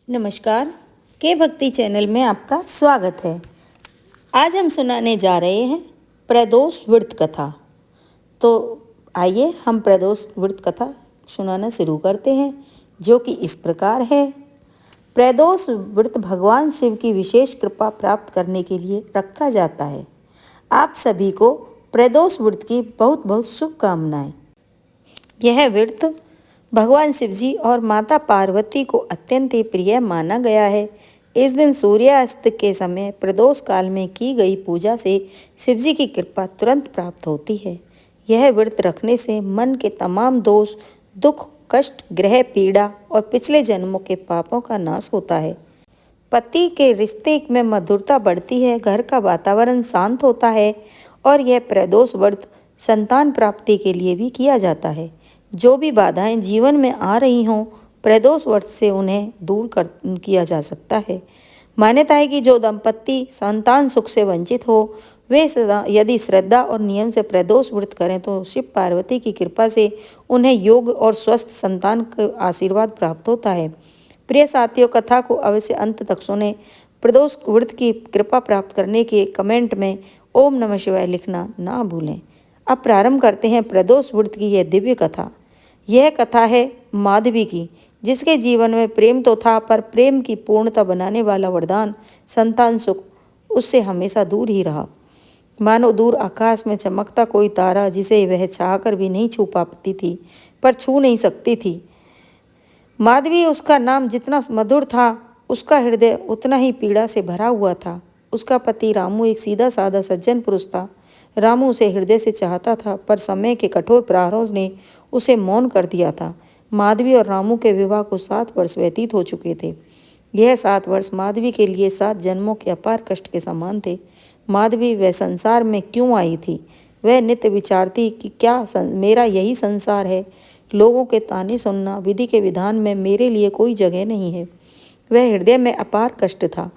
नमस्कार, के भक्ति चैनल में आपका स्वागत है। आज हम सुनाने जा रहे हैं प्रदोष व्रत कथा। तो आइए हम प्रदोष व्रत कथा सुनाना शुरू करते हैं, जो कि इस प्रकार है। प्रदोष व्रत भगवान शिव की विशेष कृपा प्राप्त करने के लिए रखा जाता है। आप सभी को प्रदोष व्रत की बहुत बहुत शुभकामनाएं। यह व्रत भगवान शिवजी और माता पार्वती को अत्यंत ही प्रिय माना गया है। इस दिन सूर्यास्त के समय प्रदोष काल में की गई पूजा से शिवजी की कृपा तुरंत प्राप्त होती है। यह व्रत रखने से मन के तमाम दोष, दुख, कष्ट, ग्रह पीड़ा और पिछले जन्मों के पापों का नाश होता है। पति के रिश्ते में मधुरता बढ़ती है, घर का वातावरण शांत होता है और यह प्रदोष व्रत संतान प्राप्ति के लिए भी किया जाता है। जो भी बाधाएं जीवन में आ रही हों, प्रदोष व्रत से उन्हें दूर किया जा सकता है। मान्यता है कि जो दंपत्ति संतान सुख से वंचित हो, वे यदि श्रद्धा और नियम से प्रदोष व्रत करें तो शिव पार्वती की कृपा से उन्हें योग्य और स्वस्थ संतान का आशीर्वाद प्राप्त होता है। प्रिय साथियों, कथा को अवश्य अंत तक सुने। प्रदोष व्रत की कृपा प्राप्त करने के कमेंट में ओम नमः शिवाय लिखना ना भूलें। अब प्रारंभ करते हैं प्रदोष व्रत की यह दिव्य कथा। यह कथा है माधवी की, जिसके जीवन में प्रेम तो था, पर प्रेम की पूर्णता बनाने वाला वरदान संतान सुख उससे हमेशा दूर ही रहा। मानो दूर आकाश में चमकता कोई तारा, जिसे वह चाहकर भी नहीं छू पाती थी, पर छू नहीं सकती थी। माधवी, उसका नाम जितना मधुर था, उसका हृदय उतना ही पीड़ा से भरा हुआ था। उसका पति रामू एक सीधा साधा सज्जन पुरुष था। रामू उसे हृदय से चाहता था, पर समय के कठोर प्रहारों ने उसे मौन कर दिया था। माधवी और रामू के विवाह को 7 वर्ष व्यतीत हो चुके थे। यह 7 वर्ष माधवी के लिए 7 जन्मों के अपार कष्ट के समान थे। माधवी वह संसार में क्यों आई थी? वह नित्य विचारती कि क्या मेरा यही संसार है? लोगों के ताने सुनना, विधि के विधान में मेरे लिए कोई जगह नहीं है। वह हृदय में अपार कष्ट था,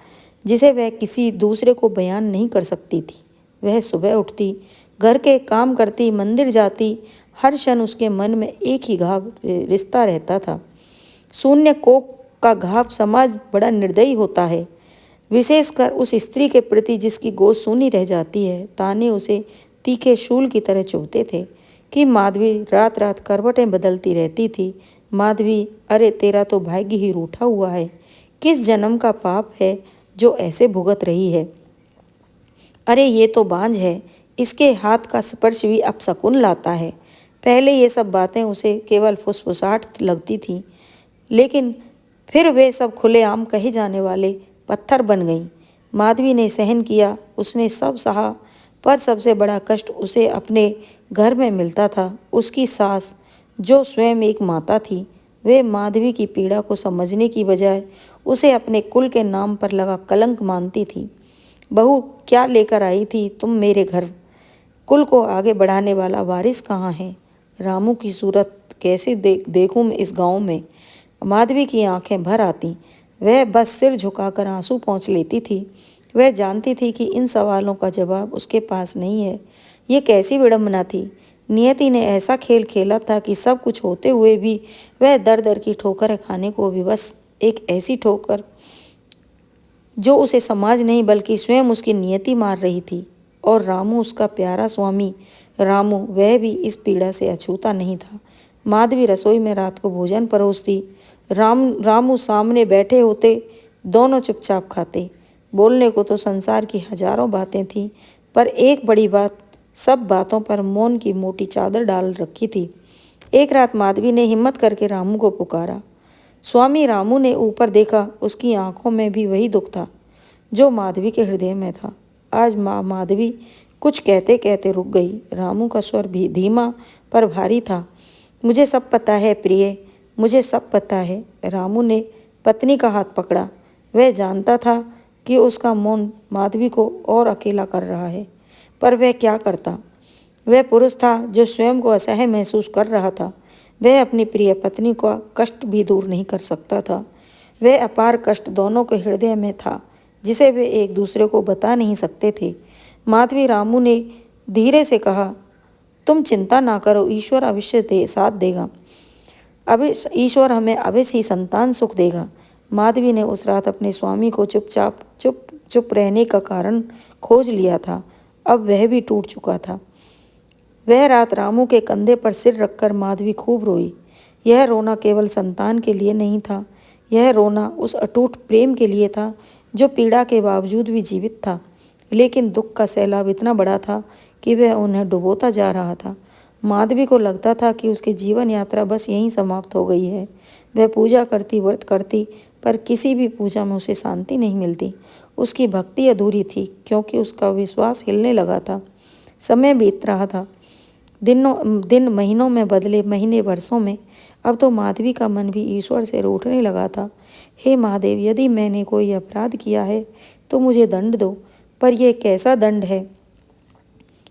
जिसे वह किसी दूसरे को बयान नहीं कर सकती थी। वह सुबह उठती, घर के काम करती, मंदिर जाती, हर क्षण उसके मन में एक ही घाव रिश्ता रहता था। शून्य कोख का घाव समाज बड़ा निर्दयी होता है, विशेषकर उस स्त्री के प्रति जिसकी गोद सूनी रह जाती है। ताने उसे तीखे शूल की तरह चुभते थे कि माधवी रात रात करवटें बदलती रहती थी। माधवी, अरे तेरा तो भाग्य ही रूठा हुआ है। किस जन्म का पाप है जो ऐसे भुगत रही है? अरे ये तो बांझ है, इसके हाथ का स्पर्श भी अपशकुन लाता है। पहले ये सब बातें उसे केवल फुसफुसाहट लगती थीं, लेकिन फिर वे सब खुलेआम कहे जाने वाले पत्थर बन गईं। माधवी ने सहन किया, उसने सब सहा, पर सबसे बड़ा कष्ट उसे अपने घर में मिलता था। उसकी सास, जो स्वयं एक माता थी, वे माधवी की पीड़ा को समझने की बजाय उसे अपने कुल के नाम पर लगा कलंक मानती थी। बहू, क्या लेकर आई थी तुम मेरे घर? कुल को आगे बढ़ाने वाला वारिस कहाँ है? रामू की सूरत कैसे देखूं मैं इस गांव में? माधवी की आंखें भर आती। वह बस सिर झुकाकर आंसू पोंछ लेती थी। वह जानती थी कि इन सवालों का जवाब उसके पास नहीं है। ये कैसी विडंबना थी! नियति ने ऐसा खेल खेला था कि सब कुछ होते हुए भी वह दर दर की ठोकरें खाने को विवश, एक ऐसी ठोकर जो उसे समाज नहीं बल्कि स्वयं उसकी नियति मार रही थी। और रामू, उसका प्यारा स्वामी रामू, वह भी इस पीड़ा से अछूता नहीं था। माधवी रसोई में रात को भोजन परोसती। रामू सामने बैठे होते, दोनों चुपचाप खाते। बोलने को तो संसार की हजारों बातें थीं, पर एक बड़ी बात सब बातों पर मौन की मोटी चादर डाल रखी थी। एक रात माधवी ने हिम्मत करके रामू को पुकारा। स्वामी रामू ने ऊपर देखा। उसकी आंखों में भी वही दुख था जो माधवी के हृदय में था। आज माधवी कुछ कहते कहते रुक गई। रामू का स्वर भी धीमा पर भारी था। मुझे सब पता है प्रिय, मुझे सब पता है। रामू ने पत्नी का हाथ पकड़ा। वह जानता था कि उसका मौन माधवी को और अकेला कर रहा है, पर वह क्या करता? वह पुरुष था जो स्वयं को असह्य महसूस कर रहा था। वह अपनी प्रिय पत्नी का कष्ट भी दूर नहीं कर सकता था। वह अपार कष्ट दोनों के हृदय में था, जिसे वे एक दूसरे को बता नहीं सकते थे। माधवी, रामू ने धीरे से कहा, तुम चिंता ना करो, ईश्वर अवश्य साथ देगा। ईश्वर हमें अवश्य ही संतान सुख देगा। माधवी ने उस रात अपने स्वामी को चुप रहने का कारण खोज लिया था। अब वह भी टूट चुका था। वह रात रामू के कंधे पर सिर रखकर माधवी खूब रोई। यह रोना केवल संतान के लिए नहीं था, यह रोना उस अटूट प्रेम के लिए था जो पीड़ा के बावजूद भी जीवित था। लेकिन दुख का सैलाब इतना बड़ा था कि वह उन्हें डुबोता जा रहा था। माधवी को लगता था कि उसकी जीवन यात्रा बस यहीं समाप्त हो गई है। वह पूजा करती, व्रत करती, पर किसी भी पूजा में उसे शांति नहीं मिलती। उसकी भक्ति अधूरी थी क्योंकि उसका विश्वास हिलने लगा था। समय बीत रहा था, दिन महीनों में बदले, महीने वर्षों में। अब तो माधवी का मन भी ईश्वर से रूठने लगा था। हे महादेव, यदि मैंने कोई अपराध किया है तो मुझे दंड दो, पर यह कैसा दंड है?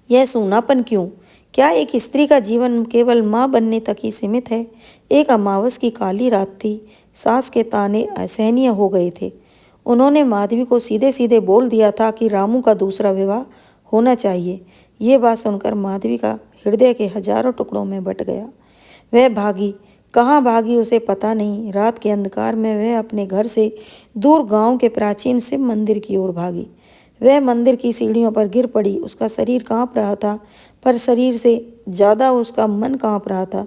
यह सूनापन क्यों? क्या एक स्त्री का जीवन केवल माँ बनने तक ही सीमित है? एक अमावस की काली रात थी। सास के ताने असहनीय हो गए थे। उन्होंने माधवी को सीधे सीधे बोल दिया था कि रामू का दूसरा विवाह होना चाहिए। ये बात सुनकर माधवी का हृदय के हजारों टुकड़ों में बट गया। वह भागी, कहाँ भागी उसे पता नहीं। रात के अंधकार में वह अपने घर से दूर गांव के प्राचीन शिव मंदिर की ओर भागी। वह मंदिर की सीढ़ियों पर गिर पड़ी। उसका शरीर कांप रहा था, पर शरीर से ज़्यादा उसका मन कांप रहा था।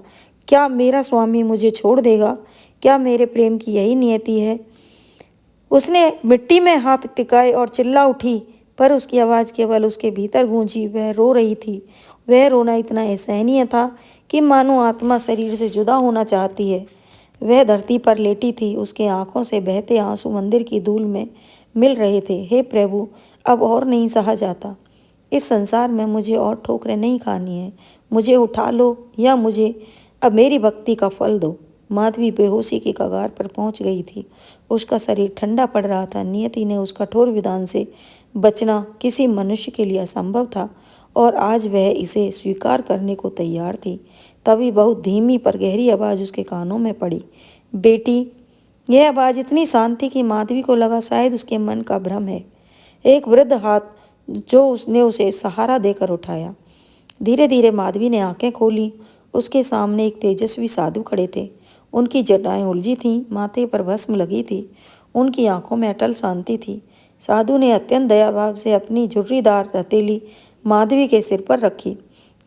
क्या मेरा स्वामी मुझे छोड़ देगा? क्या मेरे प्रेम की यही नियति है? उसने मिट्टी में हाथ टिकाए और चिल्ला उठी, पर उसकी आवाज़ केवल उसके भीतर गूंजी। वह रो रही थी। वह रोना इतना असहनीय था कि मानो आत्मा शरीर से जुदा होना चाहती है। वह धरती पर लेटी थी। उसके आंखों से बहते आंसू मंदिर की धूल में मिल रहे थे। हे प्रभु, अब और नहीं सहा जाता। इस संसार में मुझे और ठोकरें नहीं खानी है। मुझे उठा लो या मुझे अब मेरी भक्ति का फल दो। माधवी बेहोशी की कगार पर पहुंच गई थी। उसका शरीर ठंडा पड़ रहा था। नियति ने उस कठोर विधान से बचना किसी मनुष्य के लिए असंभव था और आज वह इसे स्वीकार करने को तैयार थी। तभी बहुत धीमी पर गहरी आवाज़ उसके कानों में पड़ी, बेटी। यह आवाज़ इतनी शांत थी कि माधवी को लगा शायद उसके मन का भ्रम है। एक वृद्ध हाथ जो उसने उसे सहारा देकर उठाया। धीरे धीरे माधवी ने आंखें खोली। उसके सामने एक तेजस्वी साधु खड़े थे। उनकी जटाएं उलझी थीं, माथे पर भस्म लगी थी। उनकी आंखों में अटल शांति थी। साधु ने अत्यंत दयाभाव से अपनी झुर्रीदार हथेली माधवी के सिर पर रखी।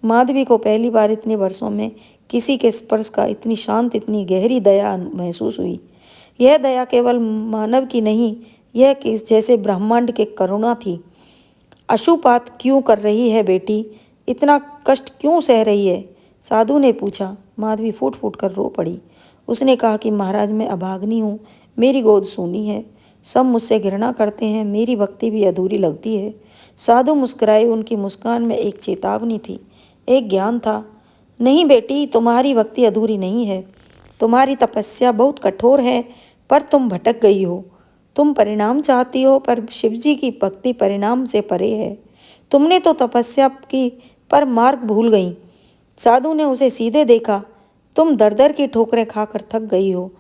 माधवी को पहली बार इतने वर्षों में किसी के स्पर्श का इतनी शांत, इतनी गहरी दया महसूस हुई। यह दया केवल मानव की नहीं, यह किस जैसे ब्रह्मांड के करुणा थी। अशुपात क्यों कर रही है बेटी? इतना कष्ट क्यों सह रही है? साधु ने पूछा। माधवी फूट फूट कर रो पड़ी। उसने कहा कि महाराज, मैं अभाग्नी हूँ, मेरी गोद सूनी है, सब मुझसे घृणा करते हैं, मेरी भक्ति भी अधूरी लगती है। साधु मुस्कुराए। उनकी मुस्कान में एक चेतावनी थी, एक ज्ञान था। नहीं बेटी, तुम्हारी भक्ति अधूरी नहीं है। तुम्हारी तपस्या बहुत कठोर है, पर तुम भटक गई हो। तुम परिणाम चाहती हो, पर शिवजी की भक्ति परिणाम से परे है। तुमने तो तपस्या की, पर मार्ग भूल गई। साधु ने उसे सीधे देखा। तुम दर दर की ठोकरें खाकर थक गई हो,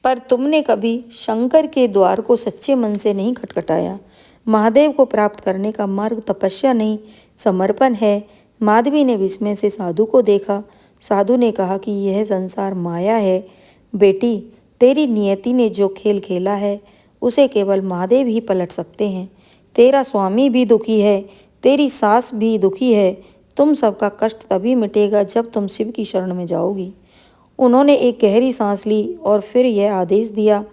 पर तुमने कभी शंकर के द्वार को सच्चे मन से नहीं खटखटाया। महादेव को प्राप्त करने का मार्ग तपस्या नहीं, समर्पण है। माधवी ने विस्मय से साधु को देखा। साधु ने कहा कि यह संसार माया है बेटी। तेरी नियति ने जो खेल खेला है उसे केवल महादेव ही पलट सकते हैं। तेरा स्वामी भी दुखी है, तेरी सास भी दुखी है। तुम सबका कष्ट तभी मिटेगा जब तुम शिव की शरण में जाओगी। उन्होंने एक गहरी सांस ली और फिर यह आदेश दिया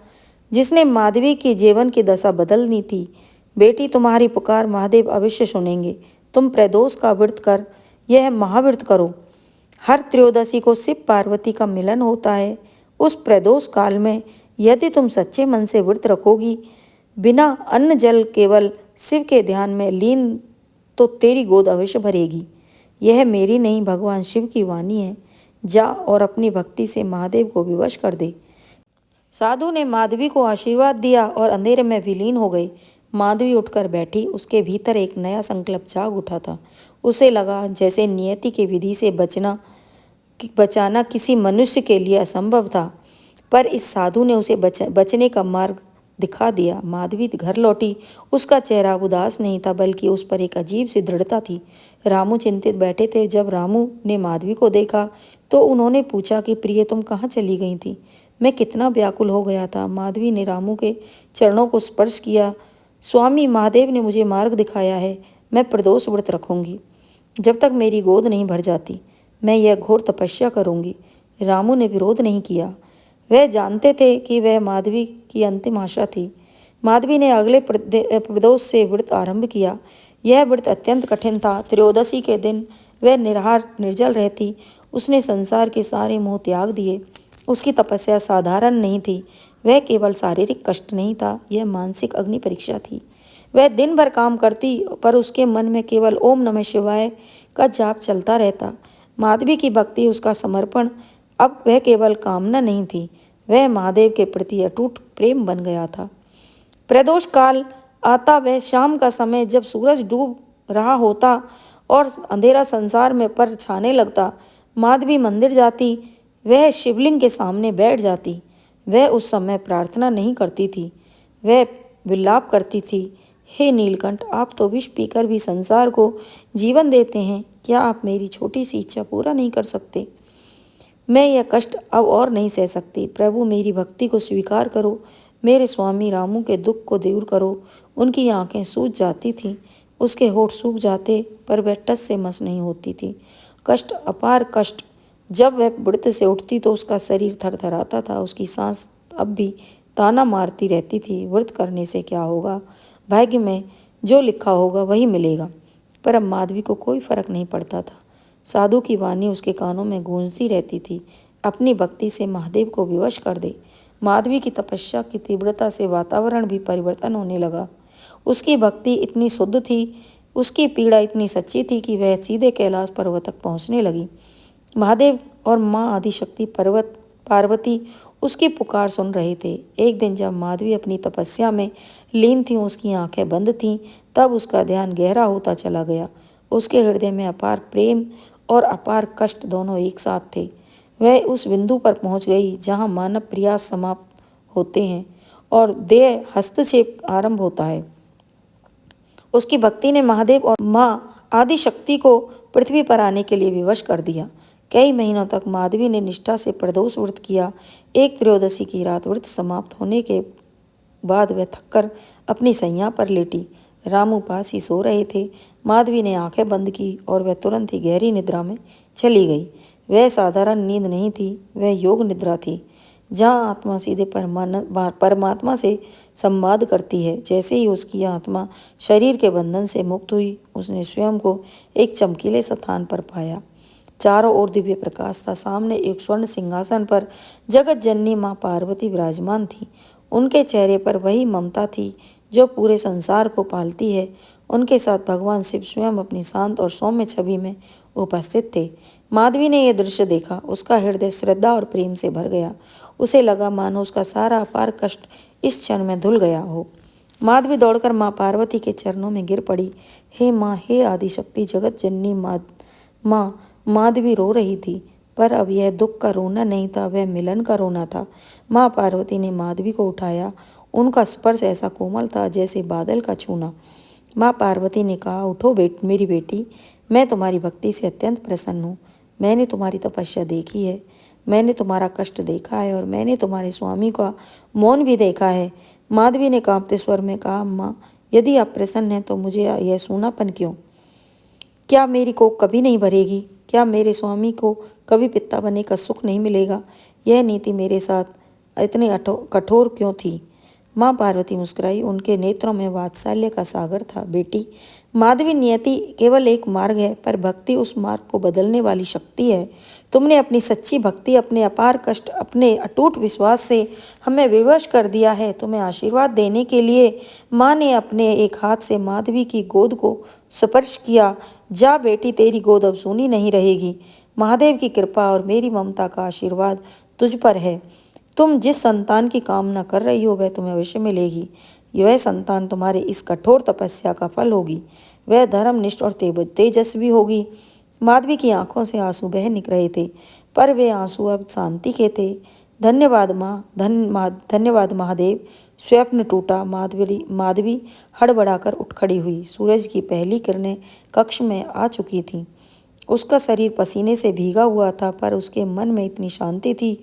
जिसने माधवी के जीवन की दशा बदलनी थी। बेटी, तुम्हारी पुकार महादेव अवश्य सुनेंगे। तुम प्रदोष का व्रत कर, यह महाव्रत करो। हर त्रयोदशी को शिव पार्वती का मिलन होता है। उस प्रदोष काल में यदि तुम सच्चे मन से व्रत रखोगी, बिना अन्न जल केवल शिव के ध्यान में लीन, तो तेरी गोद अवश्य भरेगी। यह मेरी नहीं, भगवान शिव की वाणी है। जा और अपनी भक्ति से महादेव को विवश कर दे। साधु ने माधवी को आशीर्वाद दिया और अंधेरे में विलीन हो गई। माधवी उठकर बैठी। उसके भीतर एक नया संकल्प जाग उठा था। उसे लगा जैसे नियति की विधि से बचाना किसी मनुष्य के लिए असंभव था, पर इस साधु ने उसे बचने का मार्ग दिखा दिया। माधवी घर लौटी। उसका चेहरा उदास नहीं था, बल्कि उस पर एक अजीब सी दृढ़ता थी। रामू चिंतित बैठे थे। जब रामू ने माधवी को देखा तो उन्होंने पूछा कि प्रिय, तुम कहाँ चली गई थी? मैं कितना व्याकुल हो गया था। माधवी ने रामू के चरणों को स्पर्श किया। स्वामी महादेव ने मुझे मार्ग दिखाया है। मैं प्रदोष व्रत रखूंगी। जब तक मेरी गोद नहीं भर जाती मैं यह घोर तपस्या करूंगी। रामू ने विरोध नहीं किया। वह जानते थे कि वह माधवी की अंतिम आशा थी। माधवी ने अगले प्रदोष से व्रत आरंभ किया। यह व्रत अत्यंत कठिन था। त्रयोदशी के दिन वह निराहार निर्जल रहती। उसने संसार के सारे मोह त्याग दिए। उसकी तपस्या साधारण नहीं थी। वह केवल शारीरिक कष्ट नहीं था, यह मानसिक अग्नि परीक्षा थी। वह दिन भर काम करती पर उसके मन में केवल ओम नमः शिवाय का जाप चलता रहता। माधवी की भक्ति, उसका समर्पण अब वह केवल कामना नहीं थी, वह महादेव के प्रति अटूट प्रेम बन गया था। प्रदोष काल आता वह शाम का समय, जब सूरज डूब रहा होता और अंधेरा संसार में पर छाने लगता। माधवी मंदिर जाती। वह शिवलिंग के सामने बैठ जाती। वह उस समय प्रार्थना नहीं करती थी, वह विलाप करती थी। हे नीलकंठ, आप तो विष पीकर भी संसार को जीवन देते हैं, क्या आप मेरी छोटी सी इच्छा पूरा नहीं कर सकते? मैं यह कष्ट अब और नहीं सह सकती। प्रभु, मेरी भक्ति को स्वीकार करो। मेरे स्वामी रामू के दुख को दूर करो। उनकी आंखें सूज जाती थीं, उसके होठ सूख जाते, पर वह टस से मस नहीं होती थी। कष्ट, अपार कष्ट। जब वह व्रत से उठती तो उसका शरीर थरथराता था। उसकी सांस अब भी ताना मारती रहती थी, व्रत करने से क्या होगा, भाग्य में जो लिखा होगा वही मिलेगा। पर अब माधवी को कोई फर्क नहीं पड़ता था। साधु की वाणी उसके कानों में गूंजती रहती थी, अपनी भक्ति से महादेव को विवश कर दे। माधवी की तपस्या की तीव्रता से वातावरण भी परिवर्तन होने लगा। उसकी भक्ति इतनी शुद्ध थी, उसकी पीड़ा इतनी सच्ची थी कि वह सीधे कैलाश पर्वत तक पहुँचने लगी। महादेव और माँ आदिशक्ति पार्वती उसकी पुकार सुन रहे थे। एक दिन जब माधवी अपनी तपस्या में लीन थी, उसकी आंखें बंद थीं, तब उसका ध्यान गहरा होता चला गया। उसके हृदय में अपार प्रेम और अपार कष्ट दोनों एक साथ थे। वह उस बिंदु पर पहुंच गई जहां मानव प्रयास समाप्त होते हैं और देह हस्तक्षेप आरंभ होता है। उसकी भक्ति ने महादेव और माँ आदिशक्ति को पृथ्वी पर आने के लिए विवश कर दिया। कई महीनों तक माधवी ने निष्ठा से प्रदोष व्रत किया। एक त्रयोदशी की रात व्रत समाप्त होने के बाद वह थककर अपनी सैया पर लेटी। रामू पास ही सो रहे थे। माधवी ने आंखें बंद की और वह तुरंत ही गहरी निद्रा में चली गई। वह साधारण नींद नहीं थी, वह योग निद्रा थी, जहाँ आत्मा सीधे परमात्मा से संवाद करती है। जैसे ही उसकी आत्मा शरीर के बंधन से मुक्त हुई, उसने स्वयं को एक चमकीले स्थान पर पाया। चारों ओर दिव्य प्रकाश था। सामने एक स्वर्ण सिंहासन पर जगत जननी माँ पार्वती विराजमान थी। उनके चेहरे पर वही ममता थी जो पूरे संसार को पालती है। उनके साथ भगवान शिव स्वयं अपनी शांत और सौम्य छवि में उपस्थित थे। माधवी ने यह दृश्य देखा, उसका हृदय श्रद्धा और प्रेम से भर गया। उसे लगा मानो उसका सारा अपार कष्ट इस क्षण में धुल गया हो। माधवी दौड़कर माँ पार्वती के चरणों में गिर पड़ी। हे माँ, हे आदिशक्ति जगत जननी माँ। माधवी रो रही थी, पर अब यह दुख का रोना नहीं था, वह मिलन का रोना था। माँ पार्वती ने माधवी को उठाया। उनका स्पर्श ऐसा कोमल था जैसे बादल का छूना। माँ पार्वती ने कहा, उठो मेरी बेटी, मैं तुम्हारी भक्ति से अत्यंत प्रसन्न हूँ। मैंने तुम्हारी तपस्या देखी है, मैंने तुम्हारा कष्ट देखा है और मैंने तुम्हारे स्वामी का मौन भी देखा है। माधवी ने कांपते स्वर में कहा, माँ, यदि आप प्रसन्न हैं तो मुझे यह सूनापन क्यों? क्या मेरी कोख कभी नहीं भरेगी? क्या मेरे स्वामी को कभी पिता बनने का सुख नहीं मिलेगा? यह नीति मेरे साथ इतनी कठोर क्यों थी? माँ पार्वती मुस्कुराई। उनके नेत्रों में वात्सल्य का सागर था। बेटी, माधवी, नियति केवल एक मार्ग है, पर भक्ति उस मार्ग को बदलने वाली शक्ति है। तुमने अपनी सच्ची भक्ति, अपने अपार कष्ट, अपने अटूट विश्वास से हमें विवश कर दिया है। तुम्हें आशीर्वाद देने के लिए माँ ने अपने एक हाथ से माधवी की गोद को स्पर्श किया। जा बेटी, तेरी गोद अब सूनी नहीं रहेगी। महादेव की कृपा और मेरी ममता का आशीर्वाद तुझ पर है। तुम जिस संतान की कामना कर रही हो वह तुम्हें अवश्य मिलेगी। वह संतान तुम्हारे इस कठोर तपस्या का फल होगी। वह धर्मनिष्ठ और तेजस्वी होगी। माधवी की आंखों से आंसू बह निकल रहे थे, पर वे आंसू अब शांति के थे। धन्यवाद माँ, धन्यवाद महादेव। स्वप्न टूटा। माधवी हड़बड़ाकर उठ खड़ी हुई। सूरज की पहली किरणें कक्ष में आ चुकी थीं। उसका शरीर पसीने से भीगा हुआ था, पर उसके मन में इतनी शांति थी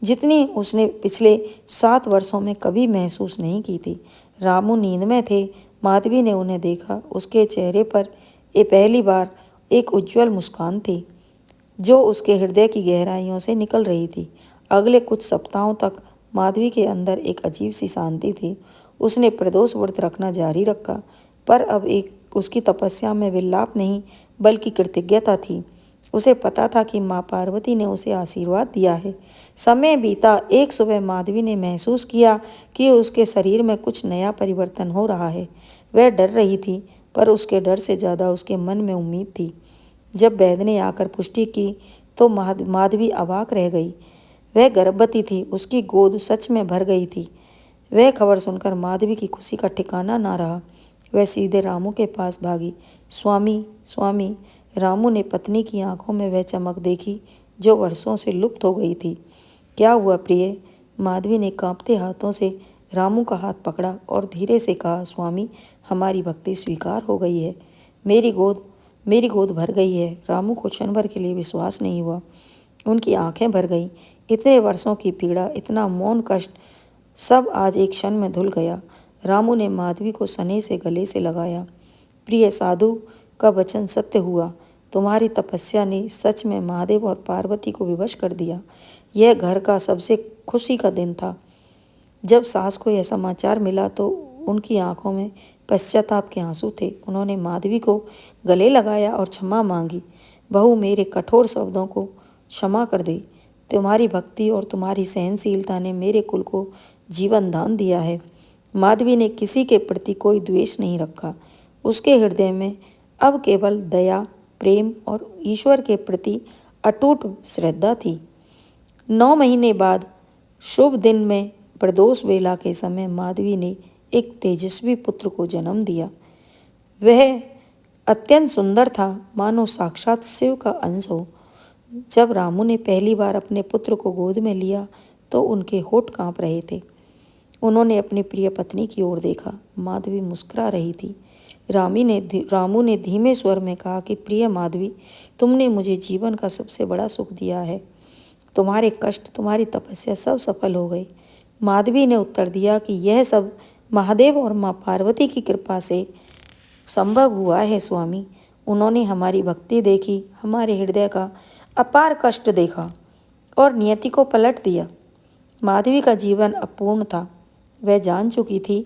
जितनी उसने पिछले 7 वर्षों में कभी महसूस नहीं की थी। रामू नींद में थे। माधवी ने उन्हें देखा। उसके चेहरे पर ये पहली बार एक उज्ज्वल मुस्कान थी जो उसके हृदय की गहराइयों से निकल रही थी। अगले कुछ सप्ताहों तक माधवी के अंदर एक अजीब सी शांति थी। उसने प्रदोष व्रत रखना जारी रखा, पर अब एक उसकी तपस्या में विलाप नहीं बल्कि कृतज्ञता थी। उसे पता था कि माँ पार्वती ने उसे आशीर्वाद दिया है। समय बीता। एक सुबह माधवी ने महसूस किया कि उसके शरीर में कुछ नया परिवर्तन हो रहा है। वह डर रही थी, पर उसके डर से ज़्यादा उसके मन में उम्मीद थी। जब वैद्य ने आकर पुष्टि की तो माधवी अवाक रह गई। वह गर्भवती थी। उसकी गोद सच में भर गई थी। वह खबर सुनकर माधवी की खुशी का ठिकाना ना रहा। वह सीधे रामू के पास भागी। स्वामी, स्वामी। रामू ने पत्नी की आंखों में वह चमक देखी जो वर्षों से लुप्त हो गई थी। क्या हुआ प्रिय? माधवी ने कांपते हाथों से रामू का हाथ पकड़ा और धीरे से कहा, स्वामी, हमारी भक्ति स्वीकार हो गई है। मेरी गोद भर गई है। रामू को क्षण भर के लिए विश्वास नहीं हुआ। उनकी आंखें भर गईं। इतने वर्षों की पीड़ा, इतना मौन कष्ट, सब आज एक क्षण में धुल गया। रामू ने माधवी को सने से गले से लगाया। प्रिय साधु का वचन सत्य हुआ। तुम्हारी तपस्या ने सच में महादेव और पार्वती को विवश कर दिया। यह घर का सबसे खुशी का दिन था। जब सास को यह समाचार मिला तो उनकी आंखों में पश्चाताप के आंसू थे। उन्होंने माधवी को गले लगाया और क्षमा मांगी। बहू, मेरे कठोर शब्दों को क्षमा कर दे। तुम्हारी भक्ति और तुम्हारी सहनशीलता ने मेरे कुल को जीवन दान दिया है। माधवी ने किसी के प्रति कोई द्वेष नहीं रखा। उसके हृदय में अब केवल दया, प्रेम और ईश्वर के प्रति अटूट श्रद्धा थी। 9 महीने बाद शुभ दिन में प्रदोष वेला के समय माधवी ने एक तेजस्वी पुत्र को जन्म दिया। वह अत्यंत सुंदर था, मानो साक्षात शिव का अंश हो। जब रामू ने पहली बार अपने पुत्र को गोद में लिया तो उनके होठ कांप रहे थे। उन्होंने अपनी प्रिय पत्नी की ओर देखा। माधवी मुस्कुरा रही थी। रामू ने धीमे स्वर में कहा कि प्रिय माधवी, तुमने मुझे जीवन का सबसे बड़ा सुख दिया है। तुम्हारे कष्ट, तुम्हारी तपस्या सब सफल हो गई। माधवी ने उत्तर दिया कि यह सब महादेव और माँ पार्वती की कृपा से संभव हुआ है स्वामी। उन्होंने हमारी भक्ति देखी, हमारे हृदय का अपार कष्ट देखा और नियति को पलट दिया। माधवी का जीवन अपूर्ण था। वह जान चुकी थी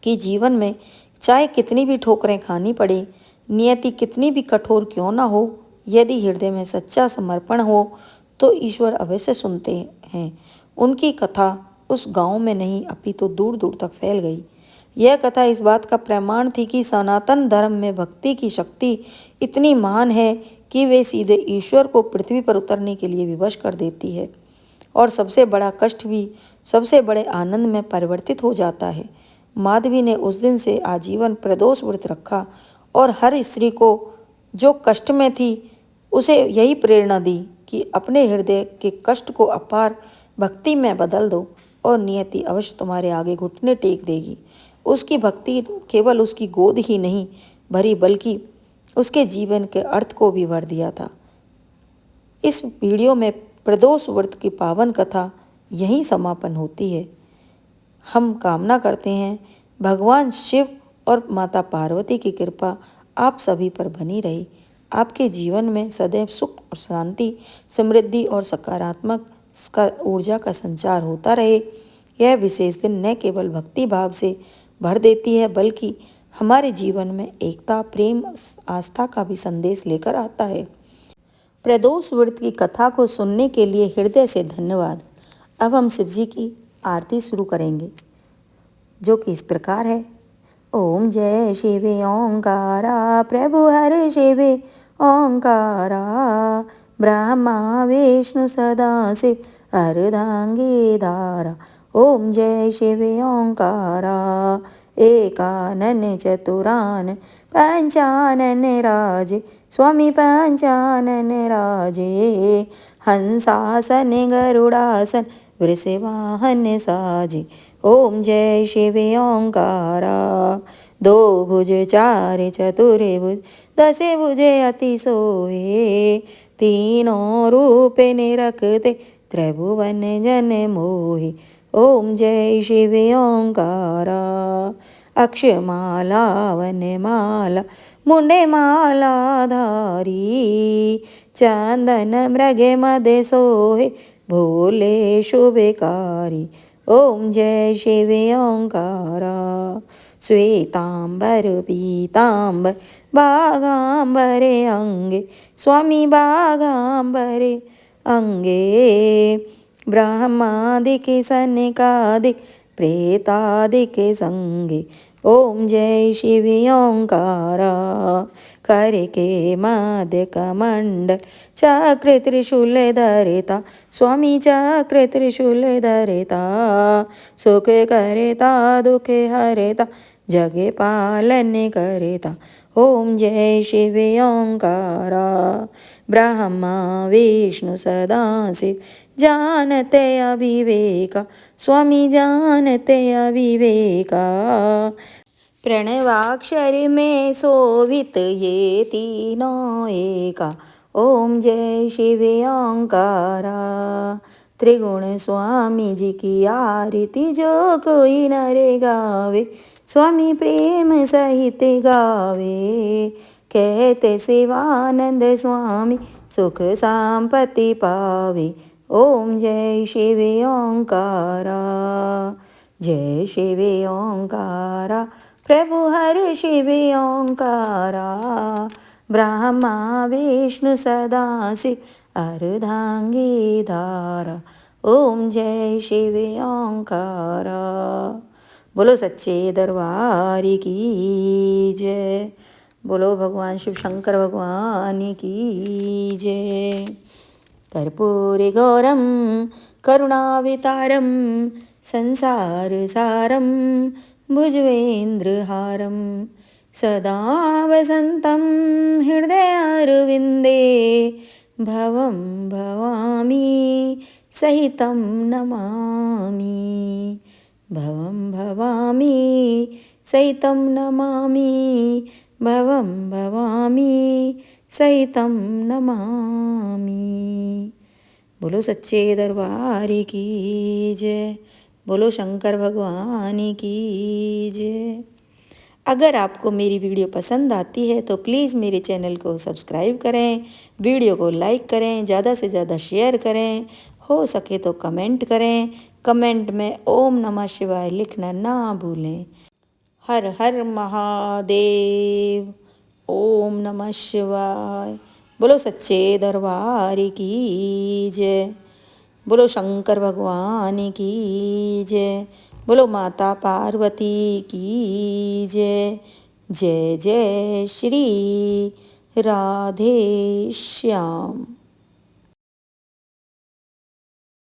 कि जीवन में चाहे कितनी भी ठोकरें खानी पड़े, नियति कितनी भी कठोर क्यों ना हो, यदि हृदय में सच्चा समर्पण हो तो ईश्वर अवश्य सुनते हैं। उनकी कथा उस गांव में नहीं अपितु दूर दूर तक फैल गई। यह कथा इस बात का प्रमाण थी कि सनातन धर्म में भक्ति की शक्ति इतनी महान है कि वे सीधे ईश्वर को पृथ्वी पर उतरने के लिए विवश कर देती है और सबसे बड़ा कष्ट भी सबसे बड़े आनंद में परिवर्तित हो जाता है। माधवी ने उस दिन से आजीवन प्रदोष व्रत रखा और हर स्त्री को जो कष्ट में थी उसे यही प्रेरणा दी कि अपने हृदय के कष्ट को अपार भक्ति में बदल दो और नियति अवश्य तुम्हारे आगे घुटने टेक देगी। उसकी भक्ति केवल उसकी गोद ही नहीं भरी बल्कि उसके जीवन के अर्थ को भी भर दिया था। इस वीडियो में प्रदोष व्रत की पावन कथा यहीं समापन होती है। हम कामना करते हैं भगवान शिव और माता पार्वती की कृपा आप सभी पर बनी रहे। आपके जीवन में सदैव सुख और शांति, समृद्धि और सकारात्मक ऊर्जा का संचार होता रहे। यह विशेष दिन न केवल भक्ति भाव से भर देती है बल्कि हमारे जीवन में एकता, प्रेम, आस्था का भी संदेश लेकर आता है। प्रदोष व्रत की कथा को सुनने के लिए हृदय से धन्यवाद। अब हम शिव जी की आरती शुरू करेंगे जो कि इस प्रकार है। ओम जय शिवे ओंकारा, प्रभु हर शिवे ओंकारा, ब्रह्मा विष्णु सदा शिव अर्धांगी धारा। ओम जय शिवे ओंकारा, एकानन चतुरानन पंचानन राजे, स्वामी पंचानन राजे, हंसासन गरुड़ासन वृषवाहन साजे। ओम जय शिवे ओंकारा, दो भुज चार चतुरे भुज, दसे भुजे अति सोए, तीनों रूप निरखते त्रिभुवन जन मोहि। ओम जय शिव ओंकारा। अक्षमाला वनमाला मुंडे माला धारी। चंदन मृगे मदे सोहे भोले शुभकारी। ओम जय शिव ओंकारा। श्वेतांबर पीतांबर बागांबरे अंगे स्वामी बागांबरे अंगे। ब्रह्मादिके सनकादिक प्रेतादिके संगे। ओम जय शिव ओंकारा। कर के मध्य कमंडल चक्र त्रिशूल धरता स्वामी चक्र त्रिशूल धरता। सुख करता दुख हरता जगे पालन करता। ओम जय शिव ओंकारा। ब्रह्मा विष्णु सदाशिव जानते अविवेका स्वामी जानते अविवेका। प्रणवाक्षर में शोभित ये तीनों एका। ओम जय शिव ओंकारा। त्रिगुण स्वामी जी की आरती जो कोई नर गावे स्वामी प्रेम सहित गावे। कहते शिवानंद स्वामी सुख संपत्ति पावे। ओम जय शिव ओंकारा। जय शिव ओंकारा। प्रभु हर शिव ओंकारा। ब्रह्मा विष्णु सदाशिव अर्धांगी धारा। ओम जय शिव ओंकारा। बोलो सच्चे दरबार की जय। बोलो भगवान शिव शंकर भगवान की जय। कर्पूरी गौरम करुणावतारम संसार सारम भुजगेन्द्रहारम। सदा वसन्तं हृदयारविन्दे भवं भवामि सहितं नमामि। भवं भवामि सहितं नमामि। भवं भवामि सहितं नमामि। बोलो सच्चे दरबार की जय। बोलो शंकर भगवान की जय। अगर आपको मेरी वीडियो पसंद आती है तो प्लीज़ मेरे चैनल को सब्सक्राइब करें, वीडियो को लाइक करें, ज़्यादा से ज़्यादा शेयर करें, हो सके तो कमेंट करें। कमेंट में ओम नमः शिवाय लिखना ना भूलें। हर हर महादेव। ओम नमः शिवाय। बोलो सच्चे दरबार की जय। बोलो शंकर भगवान की जय। बोलो माता पार्वती की जय। जय जय श्री राधे श्याम।